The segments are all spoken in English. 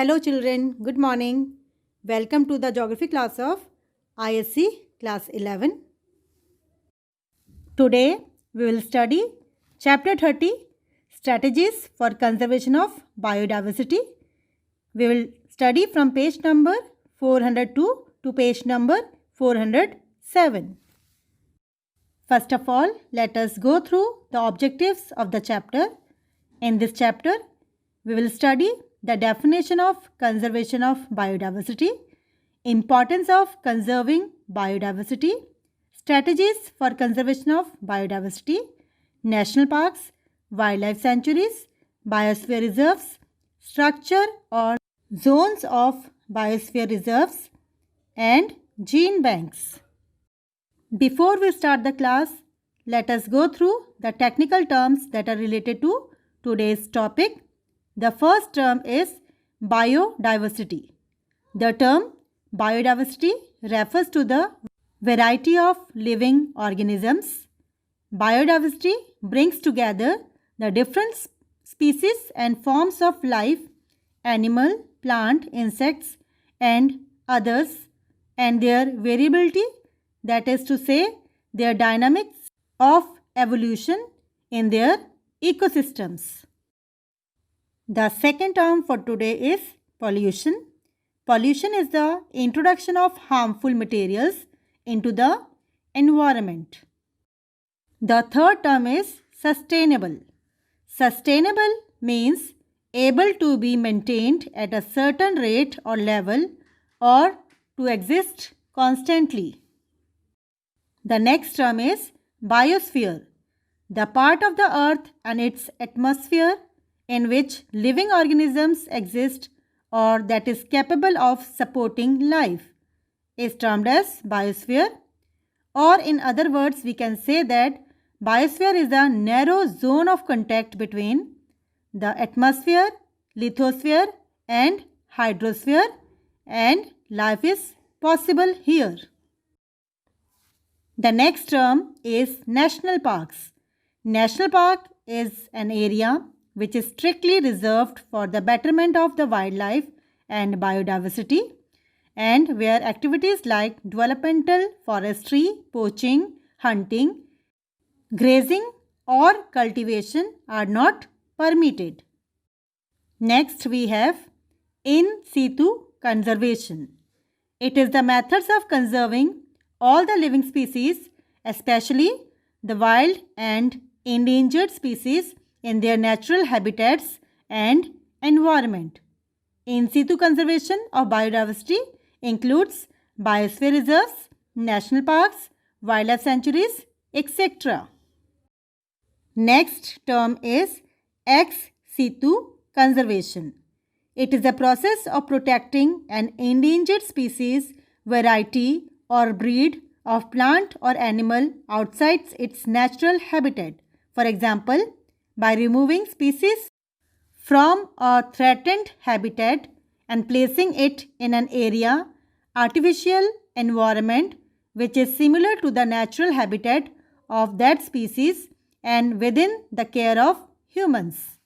Hello children, good morning. Welcome to the geography class of ISC class 11. Today we will study chapter 30 strategies for conservation of biodiversity. We will study from page number 402 to page number 407. First of all, let us go through the objectives of the chapter. In this chapter, we will study the definition of conservation of biodiversity, importance of conserving biodiversity, strategies for conservation of biodiversity, national parks, wildlife sanctuaries, biosphere reserves, structure or zones of biosphere reserves, and gene banks. Before we start the class, let us go through the technical terms that are related to today's topic. The first term is biodiversity. The term biodiversity refers to the variety of living organisms. Biodiversity brings together the different species and forms of life, animal, plant, insects, and others, and their variability, that is to say, their dynamics of evolution in their ecosystems. The second term for today is pollution. Pollution is the introduction of harmful materials into the environment. The third term is sustainable. Sustainable means able to be maintained at a certain rate or level or to exist constantly. The next term is biosphere. The part of the earth and its atmosphere in which living organisms exist or that is capable of supporting life is termed as biosphere, or in other words we can say that biosphere is a narrow zone of contact between the atmosphere, lithosphere and hydrosphere, and life is possible here. The next term is national parks. National park is an area which is strictly reserved for the betterment of the wildlife and biodiversity, and where activities like developmental, forestry, poaching, hunting, grazing or cultivation are not permitted. Next we have in situ conservation. It is the methods of conserving all the living species, especially the wild and endangered species, in their natural habitats and environment. In situ conservation of biodiversity includes biosphere reserves, national parks, wildlife sanctuaries, etc. Next term is ex situ conservation. It is the process of protecting an endangered species, variety or breed of plant or animal outside its natural habitat. For example, by removing species from a threatened habitat and placing it in an area, artificial environment which is similar to the natural habitat of that species and within the care of humans.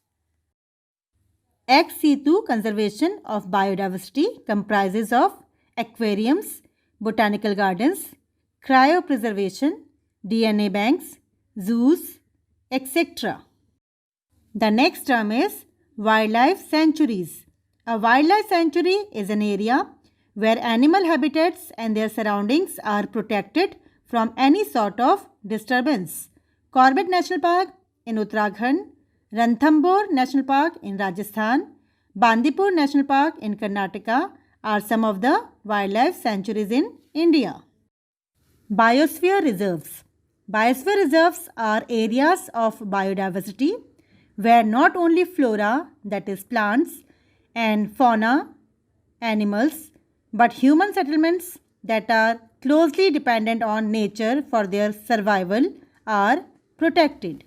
Ex situ conservation of biodiversity comprises of aquariums, botanical gardens, cryopreservation, DNA banks, zoos, etc. The next term is wildlife sanctuaries. A wildlife sanctuary is an area where animal habitats and their surroundings are protected from any sort of disturbance. Corbett National Park in Uttarakhand, Ranthambore National Park in Rajasthan, Bandipur National Park in Karnataka are some of the wildlife sanctuaries in India. Biosphere reserves. Biosphere reserves are areas of biodiversity where not only flora, that is plants, and fauna, animals, but human settlements that are closely dependent on nature for their survival are protected.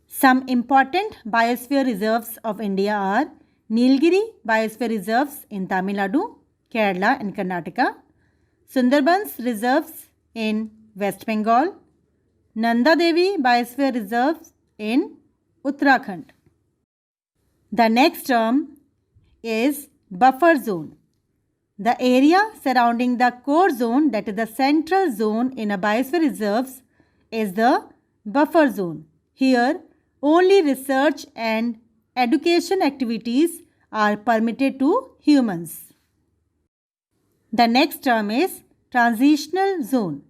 Some important biosphere reserves of India are Nilgiri Biosphere Reserves in Tamil Nadu, Kerala and Karnataka, Sundarbans Reserves in West Bengal, Nanda Devi Biosphere Reserves in Uttarakhand. The next term is buffer zone. The area surrounding the core zone, that is the central zone in a biosphere reserves, is the buffer zone. Here, only research and education activities are permitted to humans. The next term is transitional zone.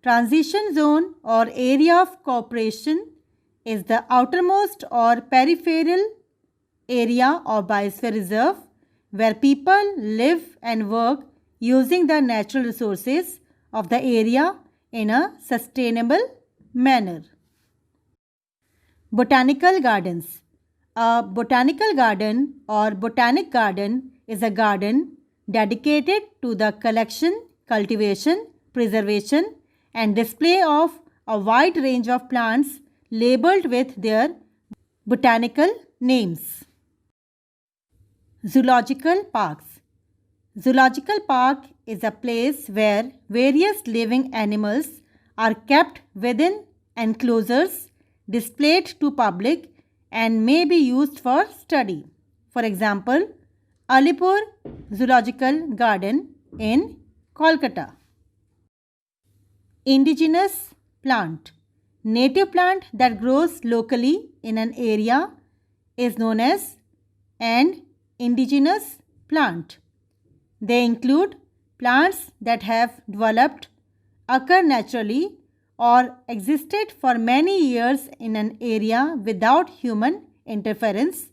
Transition zone or area of cooperation is the outermost or peripheral area of biosphere reserve where people live and work using the natural resources of the area in a sustainable manner. Botanical gardens. A botanical garden or botanic garden is a garden dedicated to the collection, cultivation, preservation, and display of a wide range of plants labeled with their botanical names. Zoological parks. Zoological park is a place where various living animals are kept within enclosures displayed to public and may be used for study. For example, Alipur Zoological Garden in Kolkata. Indigenous plant. Native plant that grows locally in an area is known as an indigenous plant. They include plants that have developed, occur naturally, or existed for many years in an area without human interference.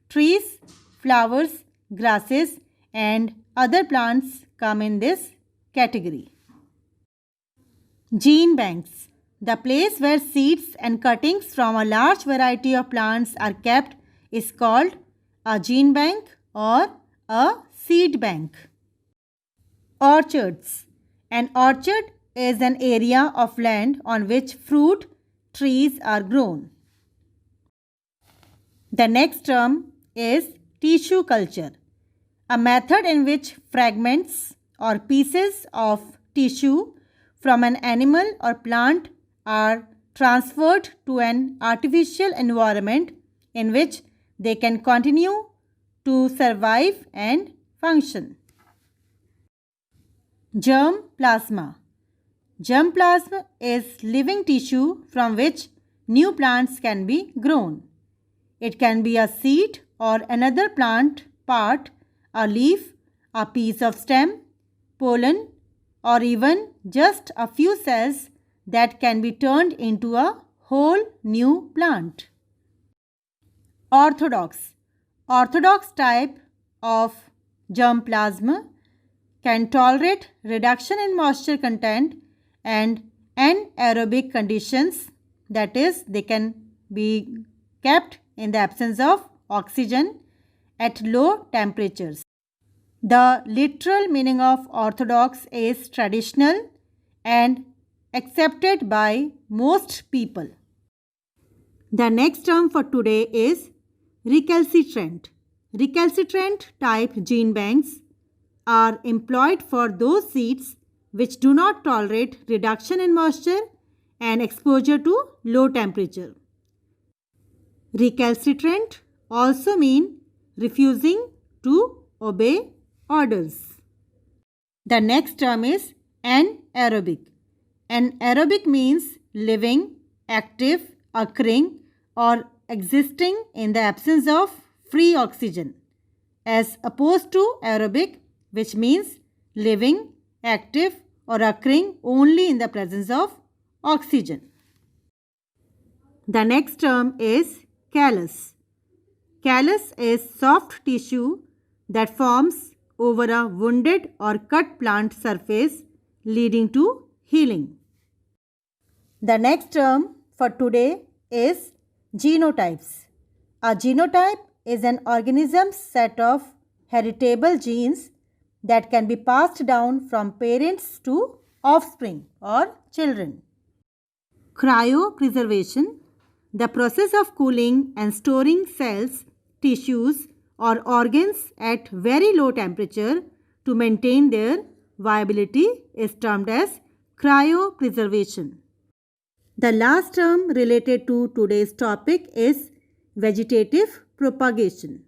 Trees, flowers, grasses, and other plants come in this category. Gene banks. The place where seeds and cuttings from a large variety of plants are kept is called a gene bank or a seed bank. Orchards. An orchard is an area of land on which fruit trees are grown. The next term is tissue culture, a method in which fragments or pieces of tissue from an animal or plant are transferred to an artificial environment in which they can continue to survive and function. Germ plasma. Germ plasma is living tissue from which new plants can be grown. It can be a seed or another plant part, a leaf, a piece of stem, pollen, or even just a few cells that can be turned into a whole new plant. Orthodox. Orthodox type of germ plasma can tolerate reduction in moisture content and anaerobic conditions, that is, they can be kept in the absence of oxygen at low temperatures. The literal meaning of orthodox is traditional and accepted by most people. The next term for today is recalcitrant. Recalcitrant type gene banks are employed for those seeds which do not tolerate reduction in moisture and exposure to low temperature. Recalcitrant also mean refusing to obey orders. The next term is anaerobic. Anaerobic means living, active, occurring, or existing in the absence of free oxygen, as opposed to aerobic, which means living, active, or occurring only in the presence of oxygen. The next term is callus. Callus is soft tissue that forms over a wounded or cut plant surface, leading to healing. The next term for today is genotypes. A genotype is an organism's set of heritable genes that can be passed down from parents to offspring or children. Cryopreservation, the process of cooling and storing cells, tissues, or organs at very low temperature to maintain their viability, is termed as cryopreservation. The last term related to today's topic is vegetative propagation.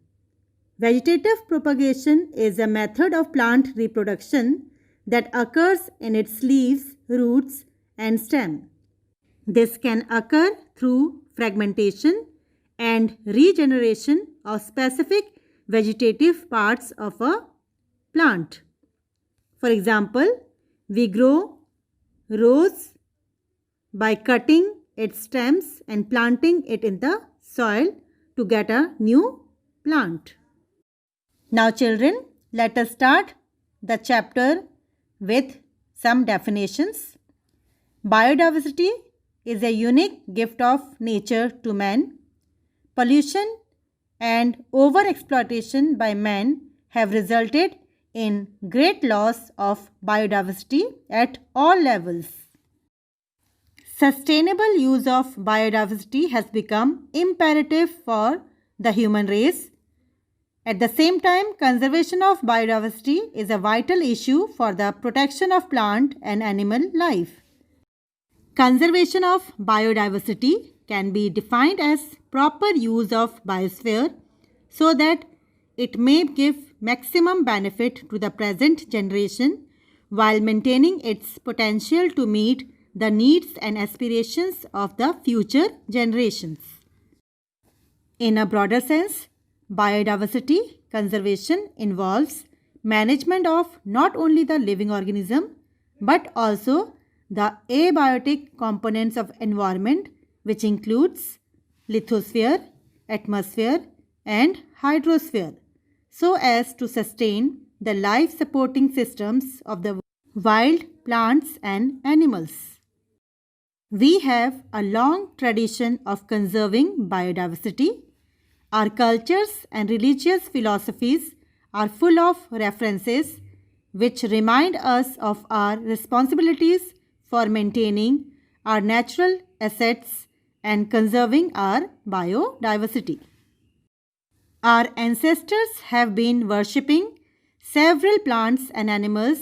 Vegetative propagation is a method of plant reproduction that occurs in its leaves, roots, and stem. This can occur through fragmentation and regeneration of specific vegetative parts of a plant. For example, we grow rose by cutting its stems and planting it in the soil to get a new plant. Now children, let us start the chapter with some definitions. Biodiversity is a unique gift of nature to man. Pollution and overexploitation by man have resulted in great loss of biodiversity at all levels. Sustainable use of biodiversity has become imperative for the human race. At the same time, conservation of biodiversity is a vital issue for the protection of plant and animal life. Conservation of biodiversity can be defined as proper use of biosphere so that it may give maximum benefit to the present generation while maintaining its potential to meet the needs and aspirations of the future generations. In a broader sense, biodiversity conservation involves management of not only the living organism but also the abiotic components of environment, which includes lithosphere, atmosphere and hydrosphere, so as to sustain the life supporting systems of the wild plants and animals. We have a long tradition of conserving biodiversity. Our cultures and religious philosophies are full of references which remind us of our responsibilities for maintaining our natural assets and conserving our biodiversity. Our ancestors have been worshipping several plants and animals,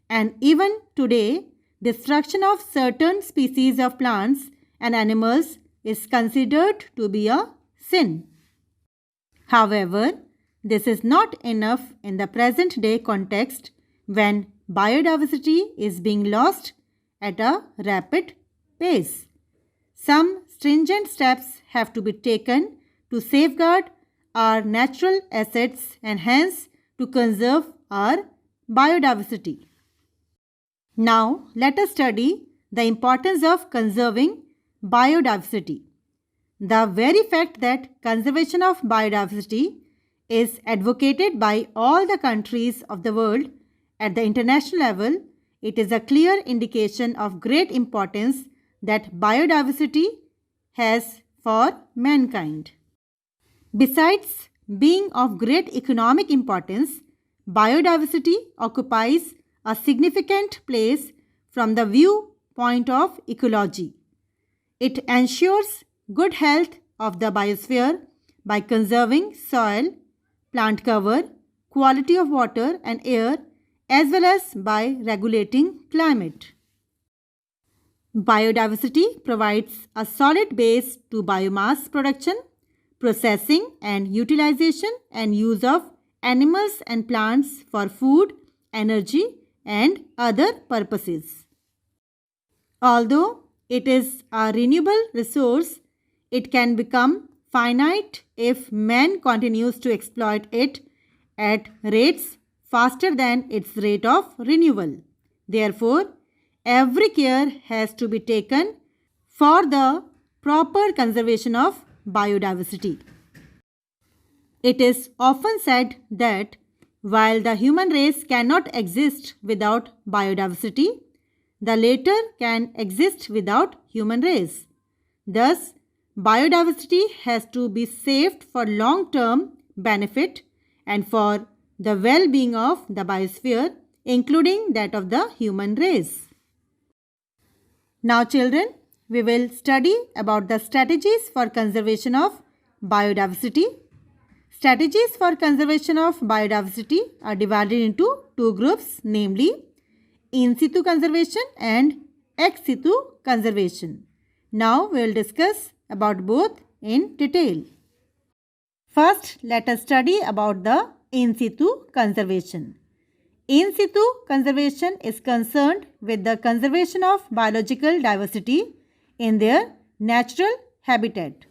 and even today, destruction of certain species of plants and animals is considered to be a sin. However, this is not enough in the present day context when biodiversity is being lost at a rapid pace. Some stringent steps have to be taken to safeguard our natural assets and hence to conserve our biodiversity. Now, let us study the importance of conserving biodiversity. The very fact that conservation of biodiversity is advocated by all the countries of the world at the international level, it is a clear indication of great importance that biodiversity has for mankind. Besides being of great economic importance, biodiversity occupies a significant place from the viewpoint of ecology. It ensures good health of the biosphere by conserving soil, plant cover, quality of water and air, as well as by regulating climate. Biodiversity provides a solid base to biomass production, processing and utilization and use of animals and plants for food, energy and other purposes. Although it is a renewable resource, it can become finite if man continues to exploit it at rates faster than its rate of renewal. Therefore, every care has to be taken for the proper conservation of biodiversity. It is often said that while the human race cannot exist without biodiversity, the latter can exist without human race. Thus, biodiversity has to be saved for long-term benefit and for the well-being of the biosphere, including that of the human race. Now children, we will study about the strategies for conservation of biodiversity. Strategies for conservation of biodiversity are divided into two groups, namely in situ conservation and ex situ conservation. Now we will discuss about both in detail. First, let us study about the in situ conservation. In situ conservation is concerned with the conservation of biological diversity in their natural habitat.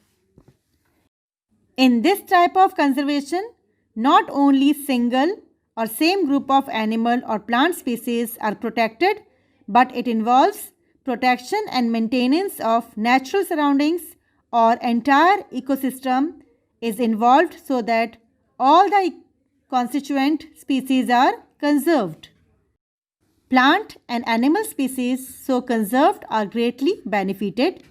In this type of conservation, not only single or same group of animal or plant species are protected, but it involves protection and maintenance of natural surroundings or entire ecosystem is involved so that all the constituent species are conserved. Plant and animal species so conserved are greatly benefited.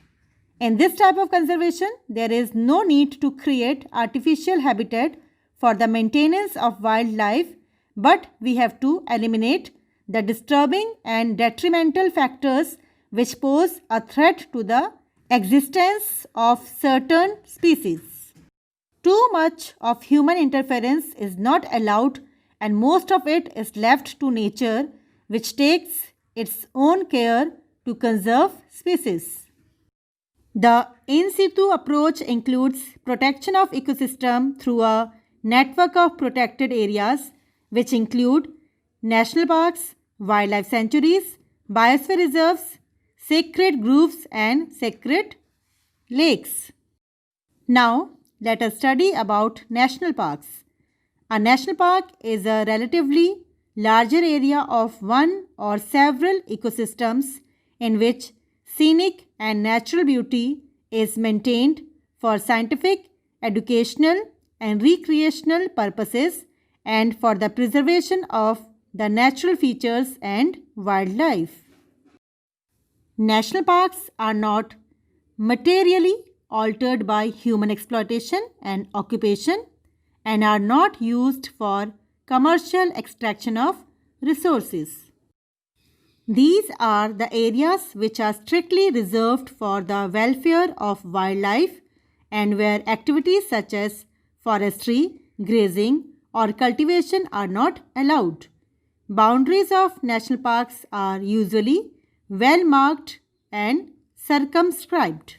In this type of conservation, there is no need to create artificial habitat for the maintenance of wildlife, but we have to eliminate the disturbing and detrimental factors which pose a threat to the existence of certain species. Too much of human interference is not allowed, and most of it is left to nature, which takes its own care to conserve species. The in situ approach includes protection of ecosystem through a network of protected areas which include national parks, wildlife sanctuaries, biosphere reserves, sacred groves and sacred lakes. Now, let us study about national parks. A national park is a relatively larger area of one or several ecosystems in which scenic and natural beauty is maintained for scientific, educational, and recreational purposes and for the preservation of the natural features and wildlife. National parks are not materially altered by human exploitation and occupation and are not used for commercial extraction of resources. These are the areas which are strictly reserved for the welfare of wildlife and where activities such as forestry, grazing, or cultivation are not allowed. Boundaries of national parks are usually well marked and circumscribed.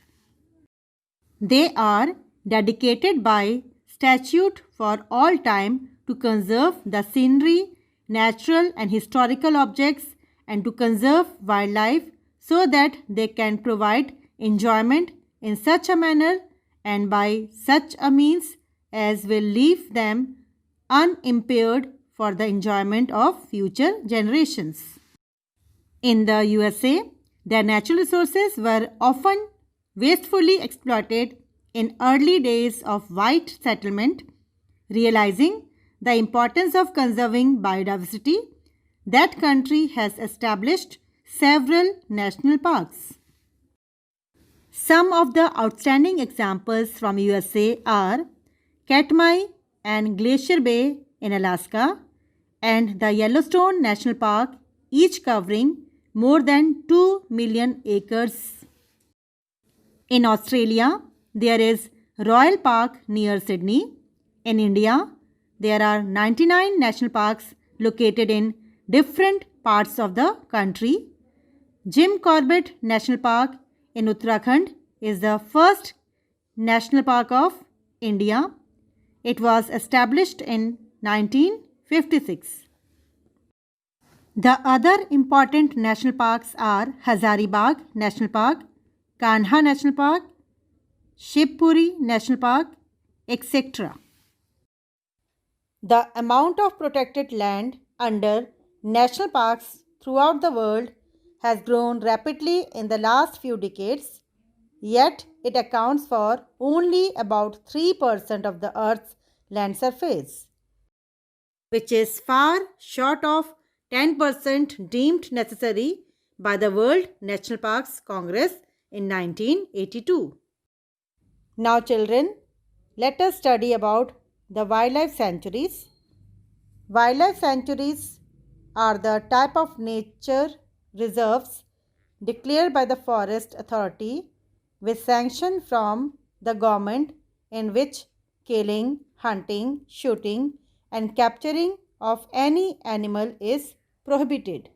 They are dedicated by statute for all time to conserve the scenery, natural and historical objects and to conserve wildlife so that they can provide enjoyment in such a manner and by such a means as will leave them unimpaired for the enjoyment of future generations. In the USA, their natural resources were often wastefully exploited in early days of white settlement. Realizing the importance of conserving biodiversity, that country has established several national parks. Some of the outstanding examples from USA are Katmai and Glacier Bay in Alaska and the Yellowstone National Park, each covering more than 2 million acres. In Australia, there is Royal Park near Sydney. In India, there are 99 national parks located in different parts of the country. Jim Corbett National Park in Uttarakhand is the first national park of India. It was established in 1956. The other important national parks are Hazaribagh National Park, Kanha National Park, Shivpuri National Park, etc. The amount of protected land under national parks throughout the world has grown rapidly in the last few decades, yet it accounts for only about 3% of the Earth's land surface, which is far short of 10% deemed necessary by the World National Parks Congress in 1982. Now children, let us study about the wildlife sanctuaries. Wildlife sanctuaries are the type of nature reserves declared by the Forest Authority with sanction from the government in which killing, hunting, shooting and capturing of any animal is prohibited.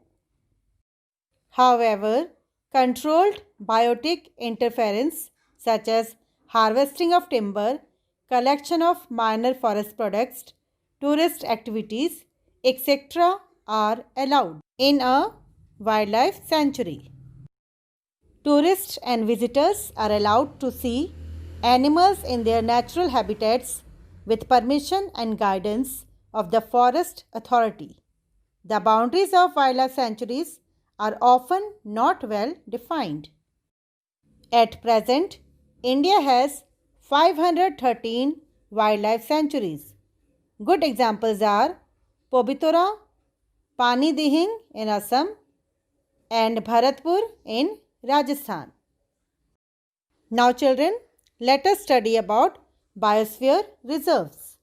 However, controlled biotic interference such as harvesting of timber collection of minor forest products, tourist activities, etc. are allowed in a wildlife sanctuary. Tourists and visitors are allowed to see animals in their natural habitats with permission and guidance of the Forest Authority. The boundaries of wildlife sanctuaries are often not well defined. At present, India has 513 wildlife sanctuaries. Good examples are Pobitora, Pani Dihing in Assam, and Bharatpur in Rajasthan. Now children, let us study about biosphere reserves.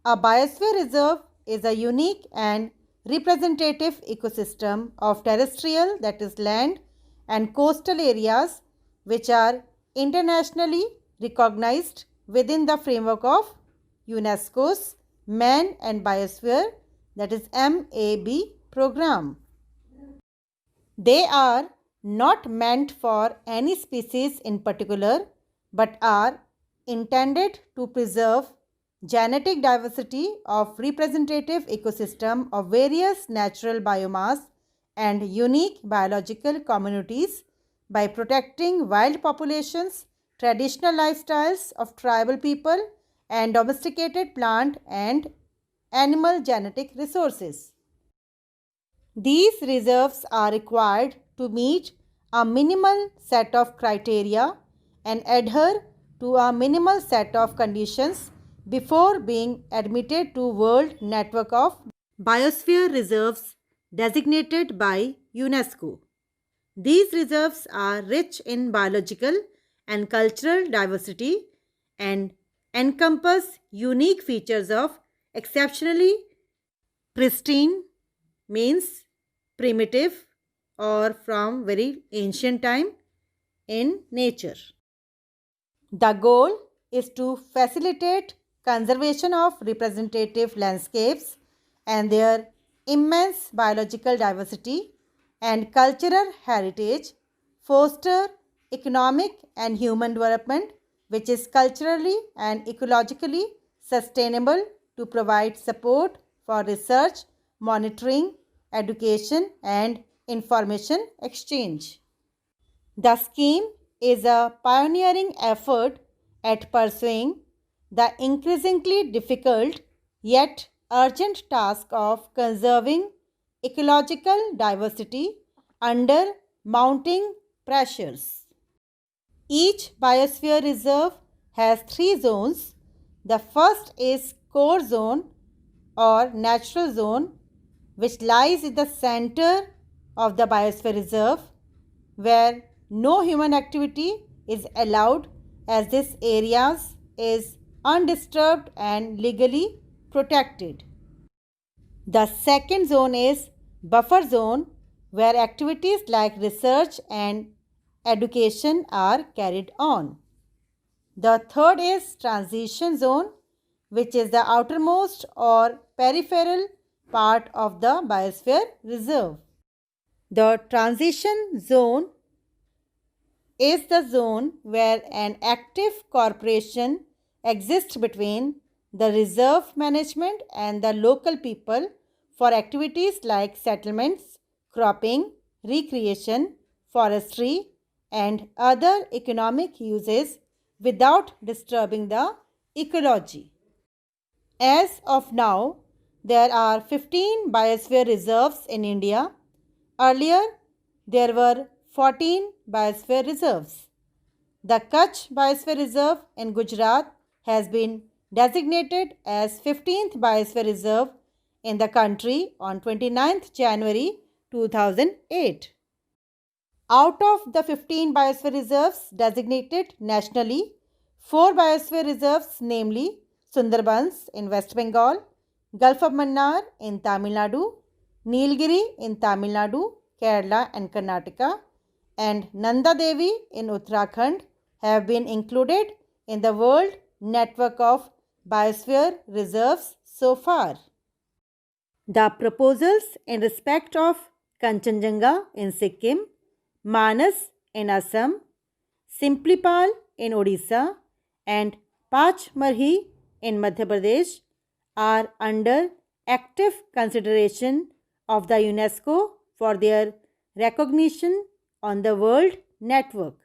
A biosphere reserve is a unique and representative ecosystem of terrestrial, that is land, and coastal areas which are internationally recognized within the framework of UNESCO's Man and Biosphere, that is MAB program. They are not meant for any species in particular but are intended to preserve genetic diversity of representative ecosystem of various natural biomass and unique biological communities by protecting wild populations, traditional lifestyles of tribal people, and domesticated plant and animal genetic resources. These reserves are required to meet a minimal set of criteria and adhere to a minimal set of conditions before being admitted to World Network of Biosphere Reserves designated by UNESCO. These reserves are rich in biological and cultural diversity and encompass unique features of exceptionally pristine, means primitive or from very ancient time in nature. The goal is to facilitate conservation of representative landscapes and their immense biological diversity and cultural heritage, foster economic and human development which is culturally and ecologically sustainable, to provide support for research, monitoring, education and information exchange. The scheme is a pioneering effort at pursuing the increasingly difficult yet urgent task of conserving ecological diversity under mounting pressures. Each biosphere reserve has three zones. The first is core zone or natural zone, which lies in the center of the biosphere reserve, where no human activity is allowed as this area is undisturbed and legally protected. The second zone is buffer zone, where activities like research and education are carried on. The third is transition zone, which is the outermost or peripheral part of the biosphere reserve. The transition zone is the zone where an active cooperation exists between the reserve management and the local people for activities like settlements, cropping, recreation, forestry, and other economic uses without disturbing the ecology. As of now, there are 15 biosphere reserves in India. Earlier, there were 14 biosphere reserves. The Kutch Biosphere Reserve in Gujarat has been designated as 15th Biosphere Reserve in the country on 29th January 2008. Out of the 15 biosphere reserves designated nationally, 4 biosphere reserves, namely Sundarbans in West Bengal, Gulf of Mannar in Tamil Nadu, Nilgiri in Tamil Nadu, Kerala and Karnataka, and Nanda Devi in Uttarakhand have been included in the World Network of Biosphere Reserves so far. The proposals in respect of Kanchenjunga in Sikkim, Manas in Assam, Simplipal in Odisha, and Pachmarhi in Madhya Pradesh are under active consideration of the UNESCO for their recognition on the World Network.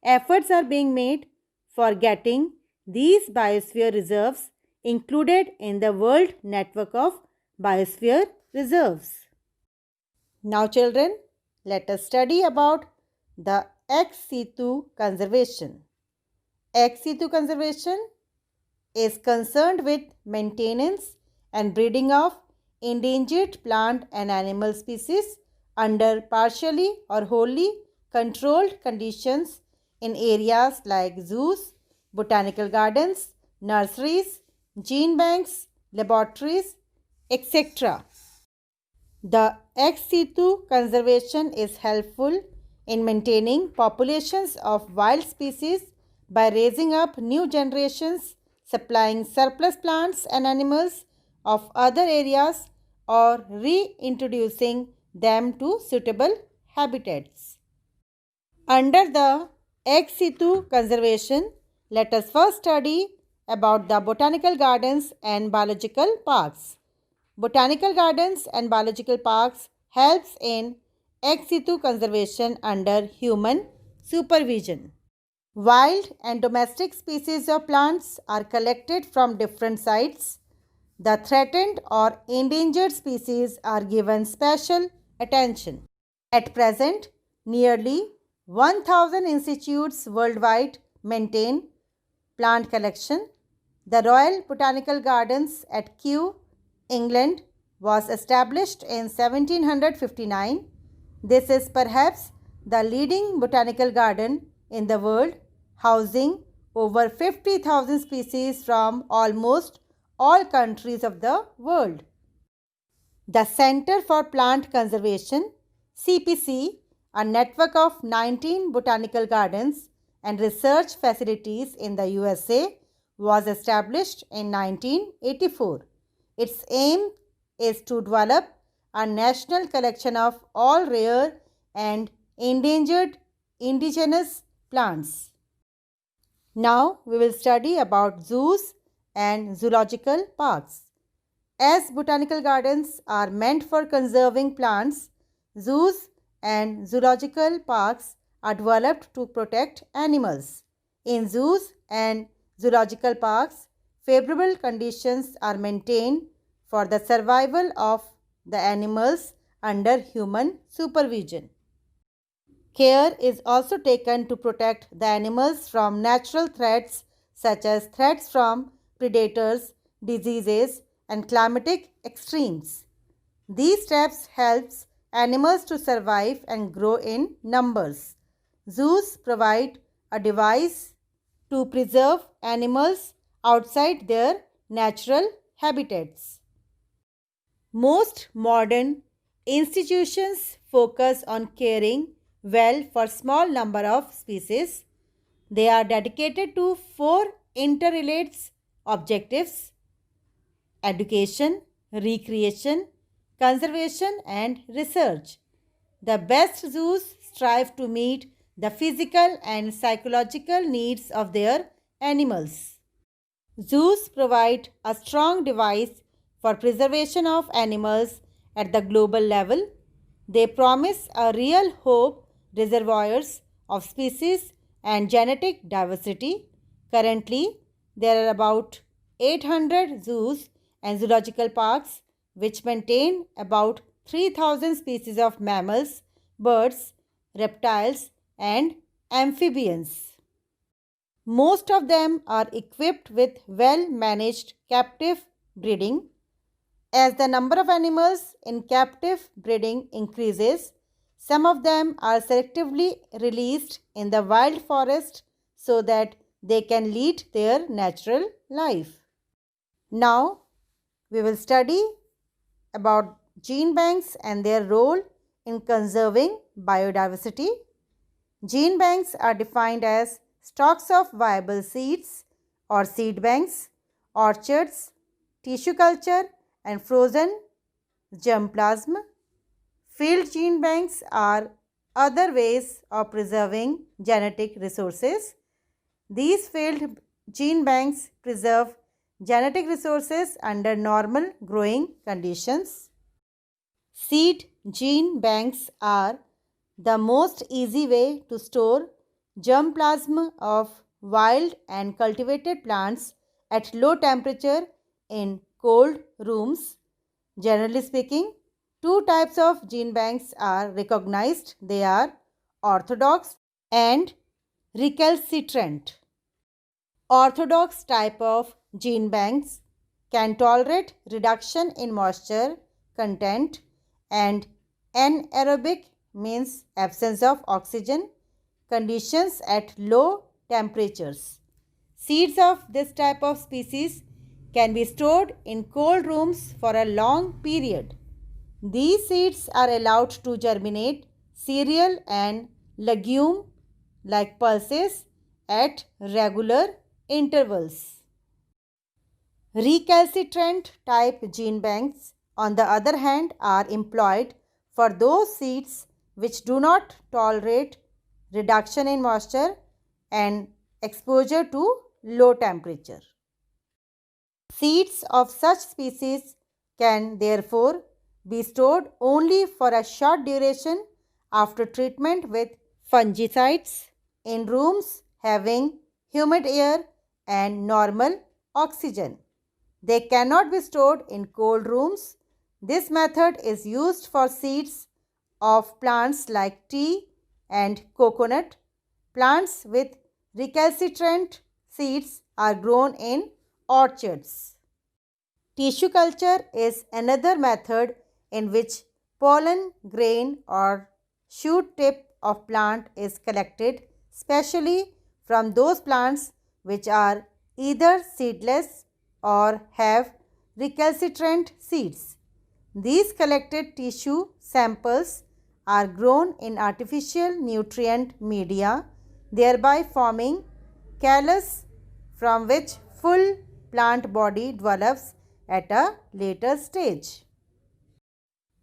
Efforts are being made for getting these biosphere reserves included in the World Network of Biosphere Reserves. Now children, let us study about the ex situ conservation. Ex situ conservation is concerned with maintenance and breeding of endangered plant and animal species under partially or wholly controlled conditions in areas like zoos, botanical gardens, nurseries, gene banks, laboratories, etc. The ex situ conservation is helpful in maintaining populations of wild species by raising up new generations, supplying surplus plants and animals of other areas, or reintroducing them to suitable habitats. Under the ex situ conservation, let us first study about the botanical gardens and biological parks. Botanical gardens and biological parks helps in ex situ conservation under human supervision. Wild and domestic species of plants are collected from different sites. The threatened or endangered species are given special attention. At present, nearly 1000 institutes worldwide maintain plant collection. The Royal Botanical Gardens at Kew, England was established in 1759. This is perhaps the leading botanical garden in the world, housing over 50,000 species from almost all countries of the world. The Center for Plant Conservation, CPC, a network of 19 botanical gardens and research facilities in the USA, was established in 1984. Its aim is to develop a national collection of all rare and endangered indigenous plants. Now we will study about zoos and zoological parks. As botanical gardens are meant for conserving plants, zoos and zoological parks are developed to protect animals. In zoos and zoological parks, favorable conditions are maintained for the survival of the animals under human supervision. Care is also taken to protect the animals from natural threats such as threats from predators, diseases, and climatic extremes. These steps help animals to survive and grow in numbers. Zoos provide a device to preserve animals outside their natural habitats. Most modern institutions focus on caring well for small number of species. They are dedicated to four interrelated objectives: education, recreation, conservation, and research. The best zoos strive to meet the physical and psychological needs of their animals. Zoos provide a strong device for preservation of animals at the global level. They promise a real hope reservoirs of species and genetic diversity. Currently, there are about 800 zoos and zoological parks which maintain about 3000 species of mammals, birds, reptiles, and amphibians. Most of them are equipped with well-managed captive breeding. As the number of animals in captive breeding increases, some of them are selectively released in the wild forest so that they can lead their natural life. Now, we will study about gene banks and their role in conserving biodiversity. Gene banks are defined as stocks of viable seeds or seed banks, orchards, tissue culture, and frozen germplasm. Field gene banks are other ways of preserving genetic resources. These field gene banks preserve genetic resources under normal growing conditions. Seed gene banks are the most easy way to store germplasm of wild and cultivated plants at low temperature in cold rooms. Generally speaking, two types of gene banks are recognized. They are orthodox and recalcitrant. Orthodox type of gene banks can tolerate reduction in moisture content and anaerobic means absence of oxygen conditions at low temperatures. Seeds of this type of species can be stored in cold rooms for a long period. These seeds are allowed to germinate cereal and legume like pulses at regular intervals. Recalcitrant type gene banks, on the other hand, are employed for those seeds which do not tolerate reduction in moisture and exposure to low temperature. Seeds of such species can therefore be stored only for a short duration after treatment with fungicides in rooms having humid air and normal oxygen. They cannot be stored in cold rooms. This method is used for seeds of plants like tea and coconut. Plants with recalcitrant seeds are grown in orchards. Tissue culture is another method in which pollen grain or shoot tip of plant is collected, especially from those plants which are either seedless or have recalcitrant seeds. These collected tissue samples are grown in artificial nutrient media, thereby forming callus from which full plant body develops at a later stage.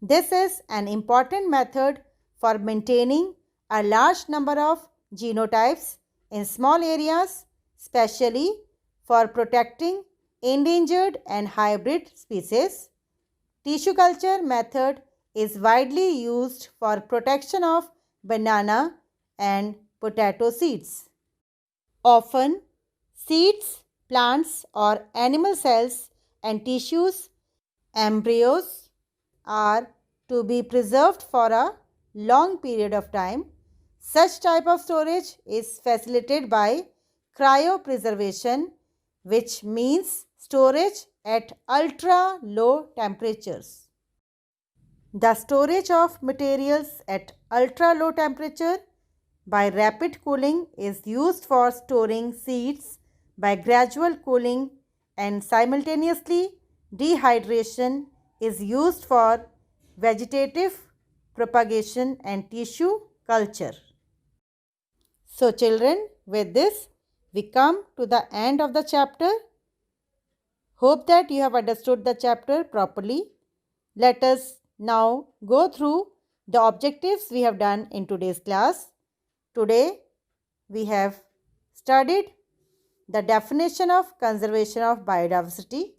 This is an important method for maintaining a large number of genotypes in small areas, especially for protecting endangered and hybrid species. Tissue culture method is widely used for protection of banana and potato seeds. Often, seeds, plants or animal cells and tissues, embryos are to be preserved for a long period of time. Such type of storage is facilitated by cryopreservation, which means storage at ultra low temperatures. The storage of materials at ultra low temperature by rapid cooling is used for storing seeds by gradual cooling, and simultaneously dehydration is used for vegetative propagation and tissue culture. So children, with this we come to the end of the chapter. Hope that you have understood the chapter properly. Let us now go through the objectives we have done in today's class. Today we have studied the definition of conservation of biodiversity,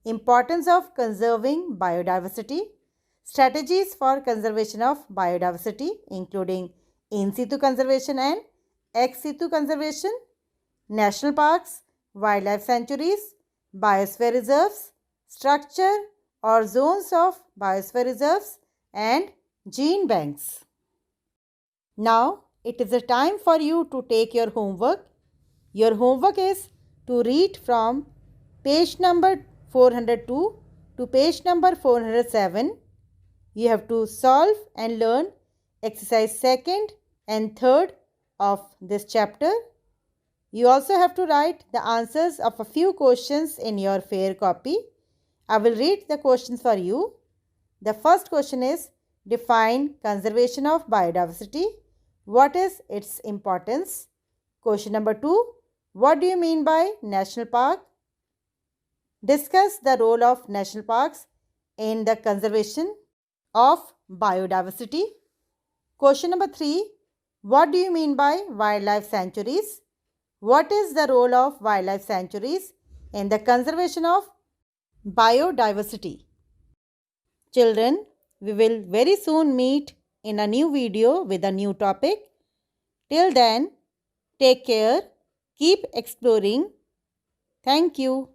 importance of conserving biodiversity, strategies for conservation of biodiversity including in situ conservation and ex situ conservation, national parks, wildlife sanctuaries, biosphere reserves, structure or zones of biosphere reserves and gene banks. Now it is a time for you to take your homework. Your homework is to read from page number 402 to page number 407. You have to solve and learn exercise 2nd and 3rd of this chapter. You also have to write the answers of a few questions in your fair copy. I will read the questions for you. The first question is, define conservation of biodiversity. What is its importance? Question number 2, what do you mean by national park? Discuss the role of national parks in the conservation of biodiversity. Question number 3, what do you mean by wildlife sanctuaries? What is the role of wildlife sanctuaries in the conservation of biodiversity? Children, we will very soon meet in a new video with a new topic. Till then, take care, keep exploring. Thank you.